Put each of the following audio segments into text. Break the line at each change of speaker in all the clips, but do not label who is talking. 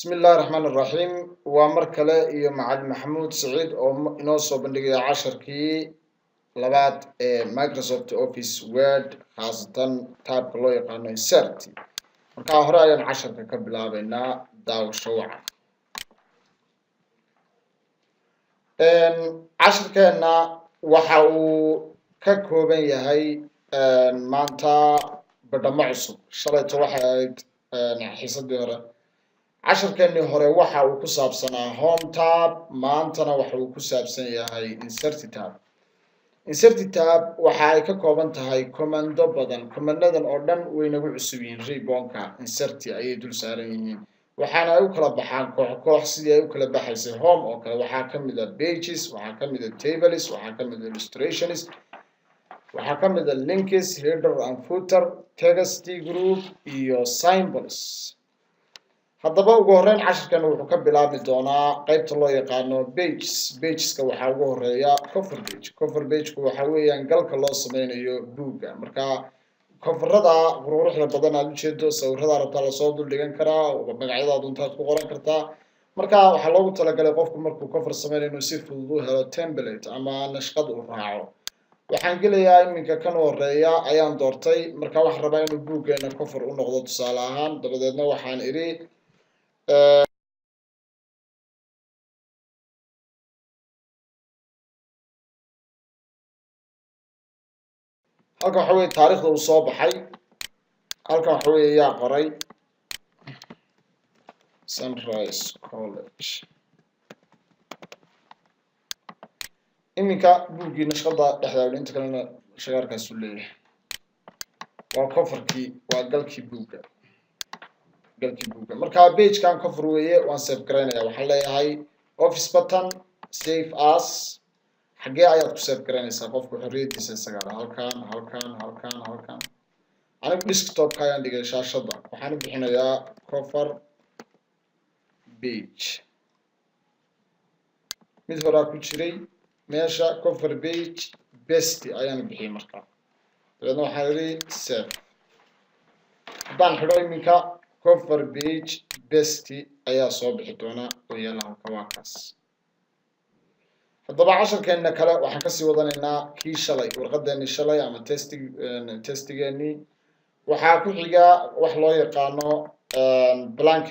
بسم الله الرحمن الرحيم ومركلة iyo macallin Maxamuud Saciid oo inoo soo bandhigaya casharkii labaad ee Microsoft Office Word khaasatan tabka loo yaqaano insert marka hore ayaan casharka ka bilaabaynaa daawasho wacan casharkeena waxa uu ka kooban yahay maanta badhamo cusub shalayto waxay ahayd xiisadii hore casharkeennii hore waxa uu ku saabsanaa home tab maantana waxa uu ku saabsan yahay insert tab waxa ay ka kooban tahay commando badan commandadan oo dhan way nagu cusub yihiin ribbonka insert ayay dul saaran yihiin waxaana ay u kala baxaan koox sidii ay u kala baxaysay home oo kale waxaa ka mid ah pages waxaa ka mid ah tables waxaa ka mid ah illustrations waxaa ka mid ah links header and footer text group iyo symbols haddaba ugu horeyn casharkan wuxuu ka bilaabi doonaa qaybta loo yaqaano pageska waxaa ugu horeeya cover page-ku waxa weeyaan galka loo sameynayo buugga marka coverada quruxda badan aad u jeedo sawirada rabtaa lasoo duldhigan karaa magacyada duntaad ku qoran kartaa marka waxaa loogu talagalay qofku markuu cover sameynayo inuu si fudud u helo template ama nashqad uu raaco waxaan gelayaa iminka kan horeeya ayaan doortay marka waxaan rabaa inuu buuggeena cover u noqdo tusaale ahaan dabadeedna waxaan idhi halkan waxa weeye taariikhda uu soo baxay halkan waxa weeye yaa qoray Sunrise College iminka buuggii nashqada dhexda inta kalena shaqarkaas u leeyahay waa coverkii waa galkii buugga marka page-kan cover weeye waan save gareynayaa waxaan leeyahay office button save as xagee ayaad ku save gareynaysaa qofku xorriyadiisa isaga halkan anigu desktop-ka ayaan dhigay shaashada waxaan u bixinayaa cover page mid horaa ku jiray meesha cover page best ayaan bixiyay marka dabeedna waxaan idhi save haddaan xidho iminka cover page best ayaa soo bixi doona oo yaala halka waa kaas haddaba casharkeena kale waxaan kasii wadanaynaa kii shalay warqadeennii shalay ama testigeenii waxaa ku xiga wax loo yaqaano blank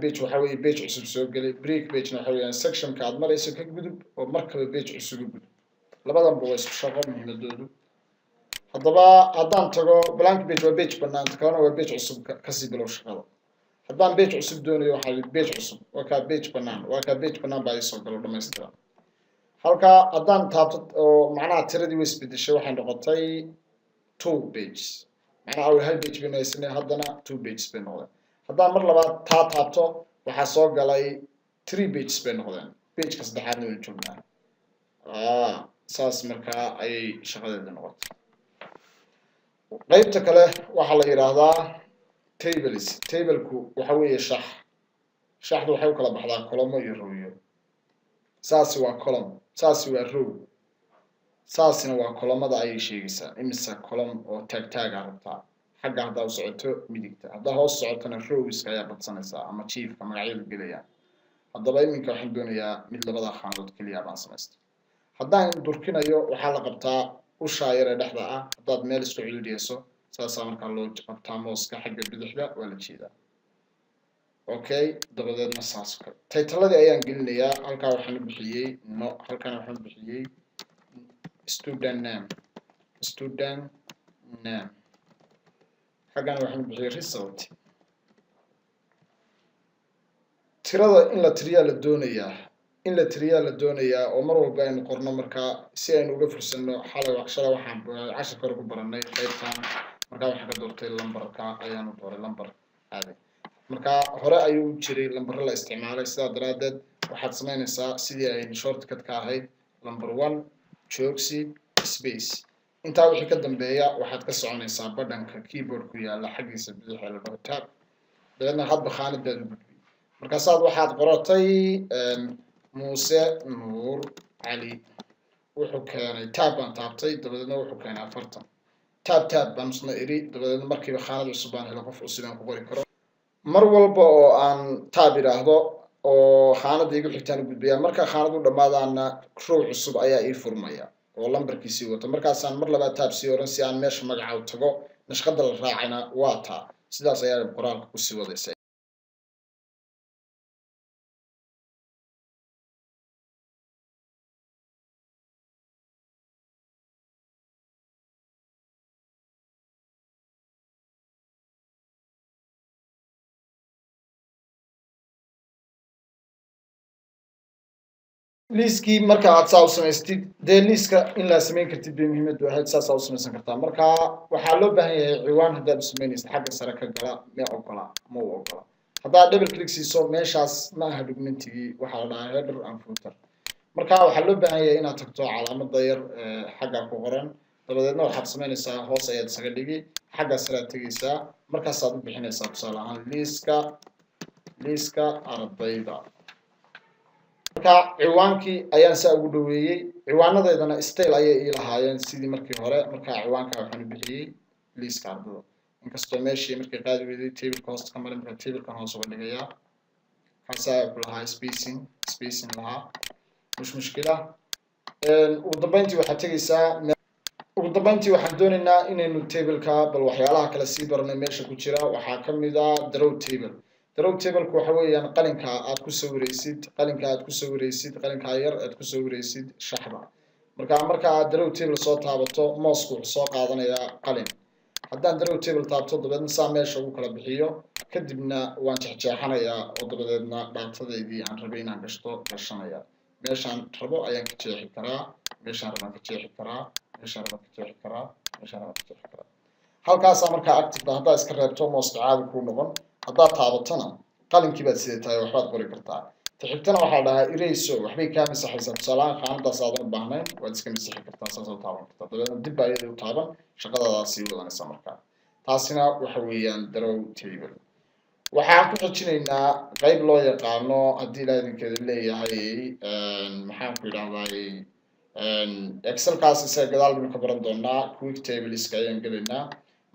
page waxa weeye page cusub soo gelay break pagena waxa weeyaan sectionka aad marayso ka gudub oo markaba page cusub u gudub labadanba waa isku shaqo muhiimadoodu haddaba haddaan tago blank page waa page bannaan kalena waa page cusub kasii bilow shaqada haddaan page cusub doonayo waxaa yidhi page cusub waa kaa page bannaan baa isoo galo dhammaystiran halka haddaan taabto oo macnaha tiradii way isbedeshay waxay noqotay 2 pages macnaha awal hal page baynu haysanay haddana 2 pages bay noqdeen haddaan mar labaad taabto waxaa soo galay 3 pages bay noqdeen pageka saddexaadna way joognaa saas markaa ayay shaqadeeda noqotay qaybta kale waxaa la yidhaahdaa tableku waxa weeye shaxdu waxay u kala baxdaa column iyo row saasi waa column saasi waa row saasina waa columnada ayay sheegaysaa imisa column oo taagtaaga rabtaa xagga haddaa u socoto midigta haddaa hoos socotona rowska ayaa badsanaysaa ama chiefka magacyadu gelayaan haddaba iminka waxaan doonayaa mid labada khaanadood keliya baan samaystay haddaan durkinayo waxaa la qabtaa ushaa yar ee dhexda ah haddaad meel isku cildhiyayso saasaa markaa loo qabtaa mooska xagga bidixda waa la jeedaa okay dabadeedna saas kale taytaladii ayaan gelinayaa halkaa waxaan u bixiyey halkana waxaan u bixiyey student name xaggana waxaan u bixiyey result tirada in la tiriyaa la doonayaa oo mar walba aynu qorno markaa si aynu uga fursanno shalay waxaan casharka hore ku baranay qaybtan markaa waxaan ka doortay lambarka ayaanu dooray lambar aaday markaa hore ayuu jiray lambaro la isticmaalay sidaa daraaddeed waxaad samaynaysaa sidii ay shortcut ka ahayd number 1 joogsi space intaa wixii ka dambeeya waxaad ka soconaysaa badhanka keyboard ku yaala xaggiisa bidix ee la dhaho tab dabeedna hadba khaanadaad u gudbi markaasaad waxaad qoratay muuse nuur cali wuxuu keenay tab baan taabtay dabadeedna wuxuu keenay 40 tab baan isna iri dabadeedna markiiba khaanad cusub baan helay qof cusub aan ku qori karo mar walba oo aan taab iraahdo oo khaanada igu xigtaan u gudbaya marka khaanadu dhamaadaana row cusub ayaa ii furmaya oo lambarkiisii wato markaasaan mar labaad taab sii oran si aan meesha magaca u tago nashqada la raacina waa taa sidaas ayaa qoraalka ku sii wadaysa liiskii marka aad saa u samaystid dee liiska in la samayn kartid bay muhiimad u ahayd saas u samaysan kartaa marka waxaa loo baahan yahay ciwaan haddaad u samaynaysid xagga sare ka gala ma u ogola haddaad double click siiso meeshaas ma aha documentigii waxaa la dhahaa header and footer marka waxaa loo baahan yahay inaad tagto calaamada yar xagga ku qoran dabadeedna waxaad samaynaysaa hoos ayaad isaga dhigi xagga sare aad tegaysaa markaasaad u bixinaysaa tusaale ahaan liiska ardayda marka ciwaankii ayaan saa ugu dhaweeyey ciwaanadeedana style ayay ii lahaayeen sidii markii hore marka ciwaanka waxaan u bixiyey liiska ardayda inkastoo meeshii markii qaadi weyday tableka hoosta ka marin marka tablekan hoos uga dhigayaa kaasaa ku lahaa spacing lahaa mushkila ugu dambeyntii waxaad tegaysaa ugu dambeyntii waxaan doonaynaa inaynu tableka bal waxyaalaha kale sii baranay meesha ku jira waxaa ka mid ah draw table waxa weeyaan qalinka aad ku sawiraysid qalinka yar aad ku sawiraysid shaxda marka aad draw table soo taabato mouse wuxuu soo qaadanayaa qalin haddaan draw table taabto dabadeedna saa meesha ugu kala bixiyo kadibna waan jeexjeexanayaa oo dabadeedna dhaatadeydii aan rabay inaan gashanaya meeshaan rabo ayaan ka jeexi karaa meeshaan rabaan ka jeexi karaa meeshaan rabaan ka jeexi karaa meeshaan rabaan ka jeexi karaa halkaasaa markaa active haddaa iska reebto mouse caadi kuu noqon haddaad taabatana qalinkii baad sidatahay waxbaad qori kartaa taxigtana waxaa dhahaa erayso waxbay kaa masaxaysaa tusaalahaan khaanadaas aadan u baahnayn waad iska masixi kartaa saasoo taaban kartaa dabeedna dib baa iyada u taaban shaqadaadaa sii wadanaysa markaa taasina waxa weeyaan draw table waxaan ku xojinaynaa qayb loo yaqaano haddii ilaa idinkeeda leeyahay maxaan ku idhahday excelkaas isaga gadaal baynu ka baran doonaa quick tableska ayaan gelaynaa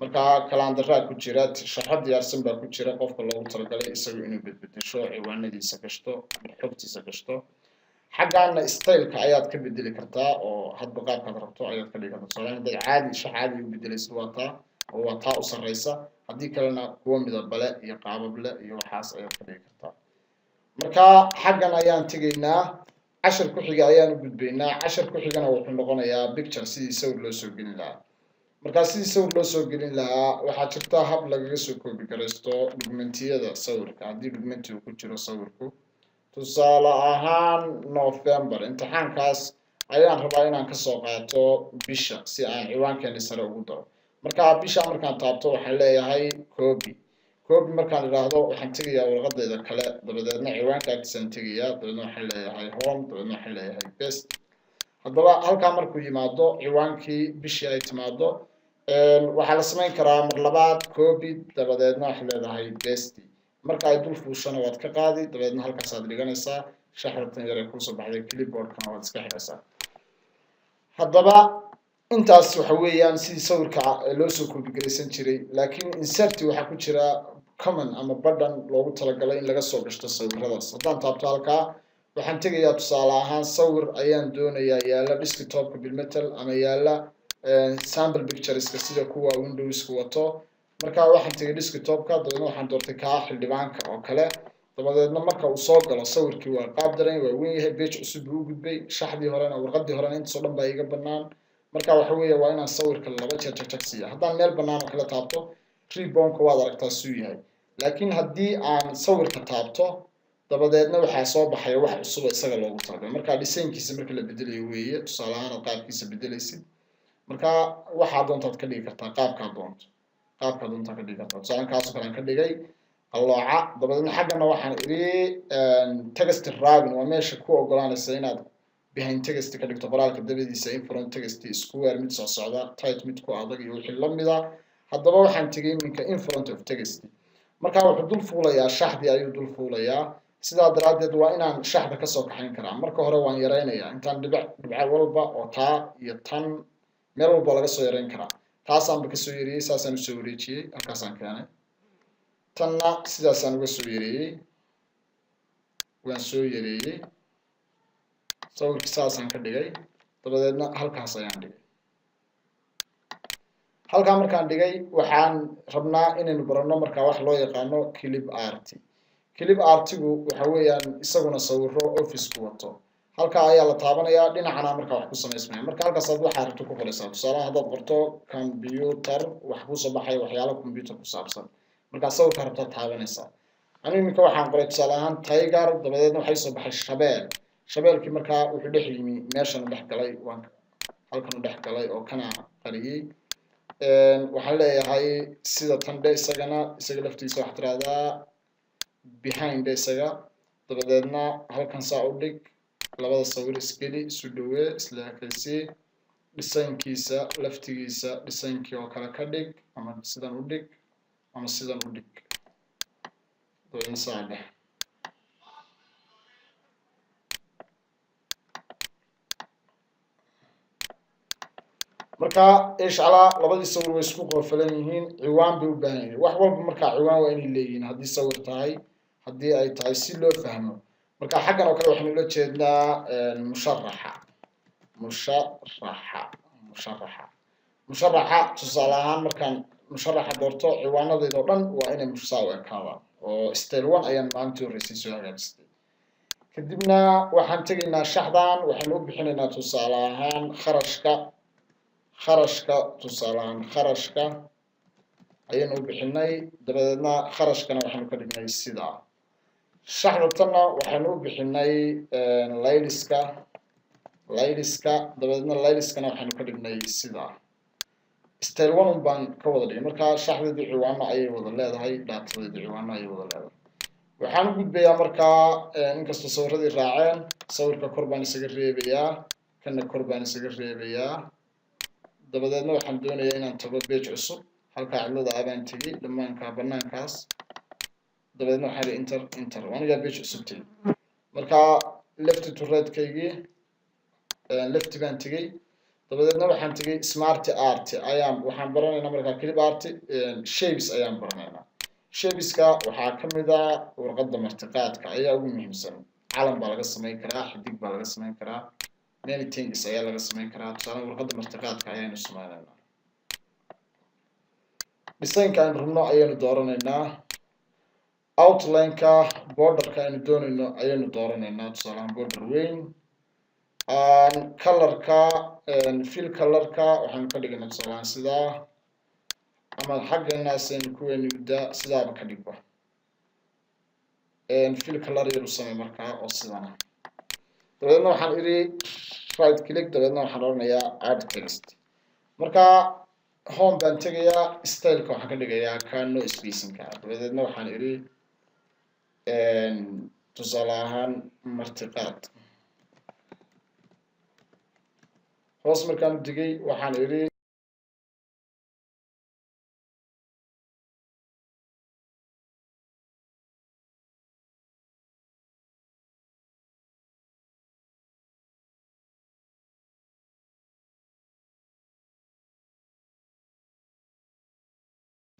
marka kalandaraa ku jira sharaxo diyaarsan baa ku jira qofka loogu talagalay isagu inuu bedbedesho ciwaanadiisa gashto xogtiisa gashto xaggaana styleka ayaad ka bedeli kartaa oo hadba qaabkaad rabto ayaad ka dhigi kartaa tusaale hadday caadi caadi u bedelaysid waa taa u sarreysa haddii kalena kuwa midabale iyo qaabable iyo waxaas ayaad ka dhigi kartaa marka xaggan ayaan tegaynaa cashar ku xiga ayaan u gudbaynaa cashar ku xigana wuxuu noqonayaa picture sidii sawir loo soo gelin lahaa marka sidii sawir loo soo gelin lahaa waxaa jirta hab lagaga soo koobi garaysto dokumentiyada sawirka haddii dokumenti uu ku jiro sawirku tusaale ahaan November imtixaankaas ayaan rabaa inaan kasoo qaato bisha si aan ciwaankeeni sare ugu daro marka bisha markaan taabto waxaan leeyahay copy markaan idhaahdo waxaan tegayaa warqadayda kale dabadeedna ciwaanka agtiisaan tegayaa dabadeedna waxaan leeyahay home dabadeedna waxaan leeyahay best haddaba halkaa markuu yimaado ciwaankii bishii ay timaado waxaa la samayn karaa mar labaad copy dabadeedna waxaad leedahay best marka ay dul fuushana waad ka qaadi dabadeedna halkaasaad dhiganaysaa shaxdatan yar ee kusoo baxday clipboardkana waad iska xidhaysaa haddaba intaas waxa weeyaan sidii sawirka loo soo koobi garaysan jiray laakiin insert waxaa ku jira common ama button loogu talagalay in laga soo gashto sawiradaas haddaan taabto halkaa waxaan tegayaa tusaale ahaan sawir ayaan doonayaa yaala desktopka bilmetal ama yaala sample pictureska sida kuwa windowska wato marka waxaan tegay desktopka dabeedna waxaan doortay kaa xildhibaanka oo kale dabadeedna marka uu soo galo sawirkii waa qaab daran waa weyn yahay page cusub uu gudbay shaxdii horena warqadii horena intaasoo dhan baa iga bannaan marka waxa weeye waa inaan sawirka laba jeer jagsiiya haddaan meel bannaan oo kale taabto ribbonka waad aragtaa suu yahay laakiin haddii aan sawirka taabto dabadeedna waxaa soo baxaya wax cusub isaga loogu talagalay marka designkiisa marka la bedelayo weeye tusaale ahaan aad qaabkiisa bedelaysid marka waxaa doontaad ka dhigi kartaa qaabkaa doontaa ka dhigi kartaa tusaale kaasoo kale aan ka dhigay qallooca dabadeedna xaggana waxaan idhi text wrapping waa meesha ku ogolaanaysa inaad behind text ka dhigto qoraalka dabadiisa in front text square mid soo socda tight mid ku adag iyo wixii la mida haddaba waxaan tegay iminka in front of text marka wuxuu dul fuulayaa shaxdii ayuu dul fuulayaa sidaa daraaddeed waa inaan shaxda kasoo kaxayn karaa marka hore waan yaraynayaa intaan dhibca walba oo taa iyo tan meel walba laga soo yarayn karaa taasaanba kasoo yariyey saasaan usoo wareejiyey halkaasaan keenay tanna sidaasaan uga soo yareeyey waan soo yareeyey sawirka saasaan ka dhigay dabadeedna halkaas ayaan dhigay halkaa markaan dhigay waxaan rabnaa inaynu baranno markaa wax loo yaqaano clip art clip artigu waxa weeyaan isaguna sawiro office-ku wato halkaa ayaa la taabanayaa dhinacana markaa wax ku samaysmaya marka halkaas aad waxaa rabto ku qoraysaa tusaale haddaad qorto computer wax ku soo baxay waxyaalo computer ku saabsan markaa sawirka rabto taabanaysaa aniga iminka waxaan qoray tusaale ahaan tiger dabadeedna waxay soo baxay shabeel shabeelkii markaa wuxuu dhex yimi meeshan dhex galay waan halkan dhex galay oo kana qariyay waxaan leeyahay sida tan dhe isaga laftiisa wax tiraahdaa behind isaga dabadeedna halkan saa u dhig labada sawir iskeli isu dhawee isla ekaysi dhisaynkiisa laftigiisa dhisaynkii oo kale ka dhig ama sidan u dhig ama sidan u dhig dabadeedna saa dheh marka ishcala labadii sawir way isku qofalan yihiin ciwaan bay u baahan yihiin wax walba marka ciwaan waa inay leeyihiin haddii sawir tahay haddii ay tahay si loo fahmo marka xaggan oo kale waxaynu ula jeednaa musharaxa tusaale ahaan markaan musharaxa doorto ciwaanadeeda oo dhan waa inay mushsaa u ekaadaan oo style 1 ayaan maalintii horreysay soo hagaajistay kadibna waxaan tegaynaa shaxdan waxaynu u bixinaynaa tusaale ahaan kharashka tusaale ahaan kharashka ayaynu u bixinay dabadeedna kharashkana waxaynu ka dhignay sidaa shaxda tanna waxaynu u bixinay layliska dabadeedna layliskana waxaynu ka dhignay sidaa style 1 baan ka wada dhigay marka shaxdeedii ciwaano ayay wada leedahay daatadeedii ciwaano ayay wada leedahay waxaan u gudbayaa markaa inkastoo sawiradii raaceen sawirka kor baan isaga reebayaa kana kor baan isaga reebayaa dabadeedna waxaan doonayaa inaan tago page cusub halkaa cidlada abaan tegey dhammaanka banaankaas dabadeedna waxaan enter anigaa page cusub tegey markaa left to right kaygii left baan tegey dabadeedna waxaan tegey smart art waxaan baranaynaa markaa clip art shapes ayaan baranaynaa shapeska waxaa ka mid ah warqadda martiqaadka ayaa ugu muhiimsan calan baa laga samayn karaa xidig baa laga samayn karaa many things ayaa laga samayn karaa tusaale warqadda martiqaadka ayaanu samaynaynaa designka aynu rabno ayaynu dooranaynaa outline-ka borderka aynu doonayno ayaynu dooranaynaa tusaalehaan border weyn colorka fill colorka waxaanu ka dhigaynaa tusaalehaan sidaa ama xagganaasaynu kuweenuda sidaaba ka dhigba fill color yar u samey markaa oo sidana dabadeedna waxaan iri right click dabadeedna waxaan oranayaa add text marka home baan tegayaa styleka waxaan ka dhigayaa kano spacingka dabadeedna waxaan iri tusaale ahaan martiqaad hoos markaan u digay waxaan iri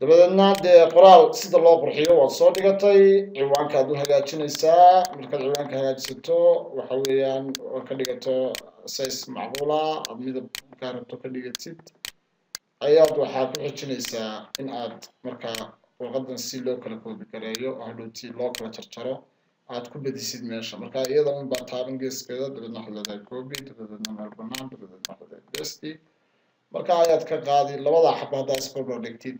dabadeedna dee qoraal sida loo qurxiyo waad soo dhigatay ciwaankaad u hagaajinaysaa markaad ciwaanka hagaajisato waxa weeyaan oo ka dhigato size macquula aad midabkaa rabto ka dhigatid ayaad waxaa ku xijinaysaa in aad markaa warqadan si loo kala koobi gareeyo oo hadhowtii loo kala jarjaro aad ku bedisid meesha marka iyada un baa taaban geeskeeda dabadeedna waxaad leedahay copy dabadeedna meel banaan dabadeedna waxaad leedahay paste marka ayaad ka qaadi labada xabba haddaad isbarbar dhigtid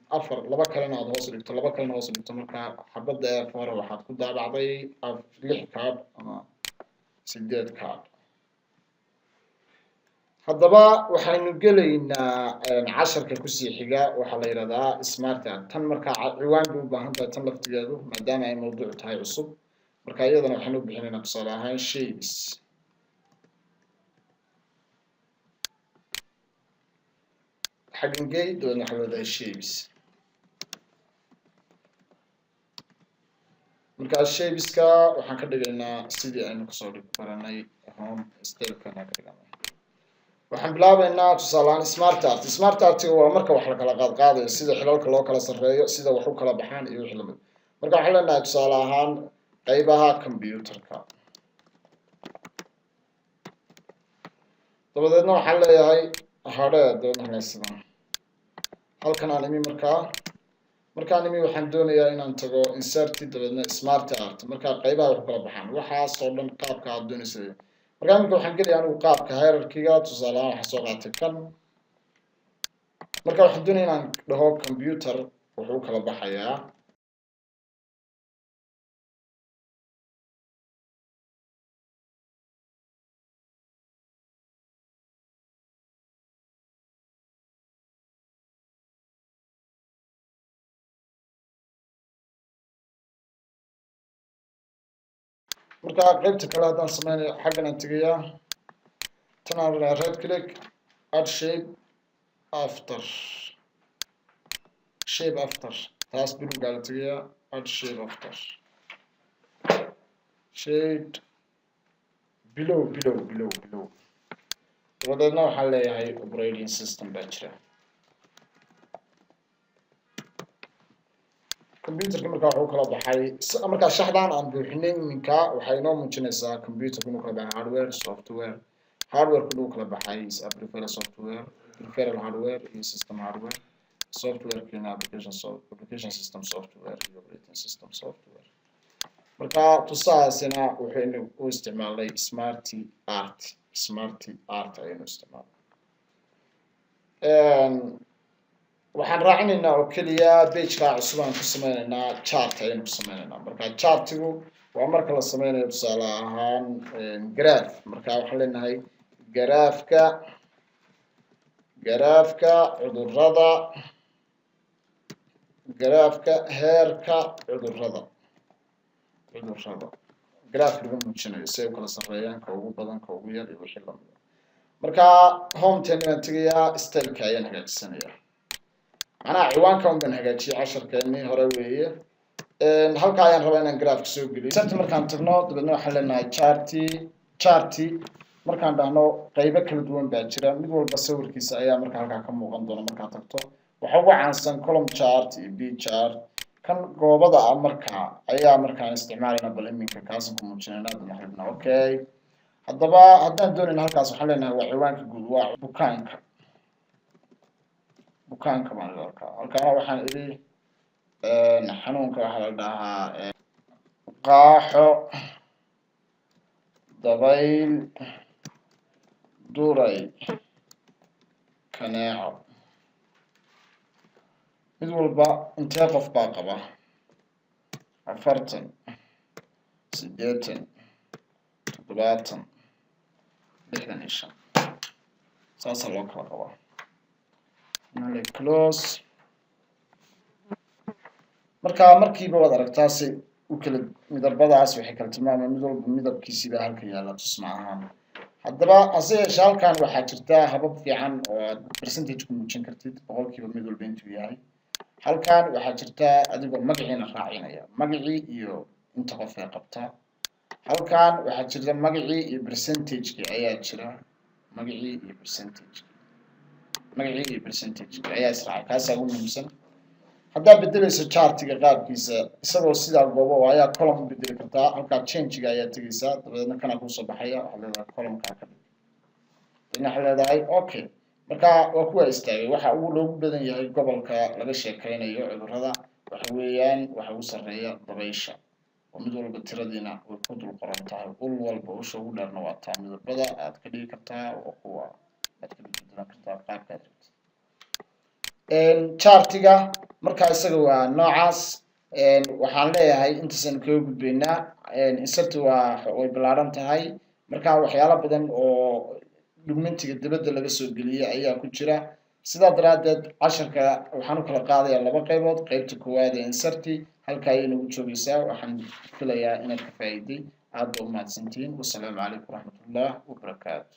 laba kalena aad hoos dhigto laba kalena hoos dhigto marka xabadda ee hore waxaad ku daabacday 6 card ama 8 card haddaba waxaynu gelaynaa casharka kusii xiga waxaa la yidhahdaa smart art tan markaa ciwaan bay u baahan tahay tan laftigeedu maadaama ay mawduuc tahay cusub marka iyadana waxaynu u bixinaynaa tusaale ahaan shapes xagingay dabadeedna waxaa leedahay shapes markaa shapeska waxaan ka dhigaynaa sidii aynu kasoo baranay home stylekana ka dhiganay waxaan bilaabaynaa tusaalehaan smart art waa marka wax la kala qaadayo sida xilalka loo kala sarreeyo sida wax u kala baxaan iyo wixii lamid marka waxaan leenahay tusaale ahaan qaybaha computerka dabadeedna waxaan leeyahay hardware dabadeedna sidan halkan aan imi markaan imi waxaan doonayaa inaan tago insert dabadeedna smart art marka qaybaha wax kala baxaan waxaas oo dhan qaabka aad doonaysid marka imika waxaan gelayaa anigu qaabka hierarchy-ga tusaale ahaan waxaan soo qaatay kan marka waxaan doonayaa inaan dhaho computer wuxuu kala baxayaa marka qaybta kale haddaan sameynayo xaggan aan tegayaa tan aan right click add shape after taas buluugaa la tegayaa add shape after shade below dabadeedna waxaan leeyahay operating system baa jira computerka markaa wuxuu kala baxay markaa shaxdan aan buuxinay iminka waxay inoo muujinaysaa computerka inuu kala baxay hardware software hardware-ku inuu kala baxay peripheral software peripheral hardware iyo system hardware software-kiina application system software iyo operating system software marka tusaasina wuxuu u isticmaalay smart art ayaynu isticmaalay waxaan raacinaynaa oo keliya page-ka cusub aan ku sameynaynaa chart ayaynu ku sameynaynaa marka chartigu waa marka la sameynayo tusaale ahaan graph marka waxaan leenahay garaafka cudurrada garaafka heerka cudurrada garaaf lagu muujinayo si ay u kala sarreeyaan ka ugu badan ka ugu yar iyo wixii lamida marka home ten baan tegayaa styleka ayaan hagaajisanayaa macnaha ciwaanka un baan hagaajiyay casharkeennii hore weeye halka ayaan rabaa inaan garaafka soo geliyo sarti markaan tagno dabeedna waxaan leenahay charti markaan dhahno qaybo kala duwan baa jira mid walba sawirkiisa ayaa marka halkaa ka muuqan doona markaad tagto waxa ugu caansan column chart iyo b chart kan goobada ah markaa ayaa markaan isticmaalayna bal iminka kaasan ku muujinayna adna xibna okay haddaba haddaan doonayna halkaas waxaan leenahay waa ciwaanka guud waa bukaanka baan arkaa halkaana waxaan idhi xanuunka waxaa la dhahaa qaaxo dabayl duray kaneeco mid walba intee qof baa qaba 40 80 70 65 saasaa loo kala qabaa close marka markiiba waad aragtaa si u kala midabadaas waxay kala tilmaamayaan mid walba midabkiisiiba halka yaala tusma ahaan haddaba hase yeeshee halkan waxaa jirta habab fiican oo aad percentage ku muujin kartid boqolkiiba mid walba intuu yahay halkan waxaa jirta adigoo magaciina raacinaya magacii iyo inta qof ee qabta halkan waxaa jirta magacii iyo percentage-ki ayaa jira magacii iyo percentage ayaa israacay kaasaa ugu muhiimsan haddaad bedelayso chartiga qaabkiisa isagoo sidaa goobo ayaa column bedeli kartaa halkaa change-ga ayaa tegaysaa dabadeedna kana kusoo baxaya waxaad leedahay column-kaa ka dhig dabeedna waxaad leedahay okay marka waa kuwa istaagay waxa ugu loogu badan yahay gobolka laga sheekaynayo cudurrada waxa weeyaan waxa ugu sarreeya dabaysha oo mid walba tiradiina way ku dul qoran tahay ul walba usha ugu dheerna waa taa midabada aad ka dhigi kartaa oo kuwa aad ka dhigi kartaa qaabka aad rabtid chartiga marka isaga waa noocaas waxaan leeyahay intaasaan kaga gudbaynaa insert way ballaaran tahay marka waxyaalo badan oo documentiga dibadda laga soo geliyay ayaa ku jira sidaa daraadeed casharka waxaan u kala qaadayaa laba qaybood qaybta koowaad ee insert halka ayay nagu joogaysaa waxaan filayaa inaad ka faa'iiday aad u mahadsantihiin wassalaamu calaykum waraxmatullaah wabarakaatu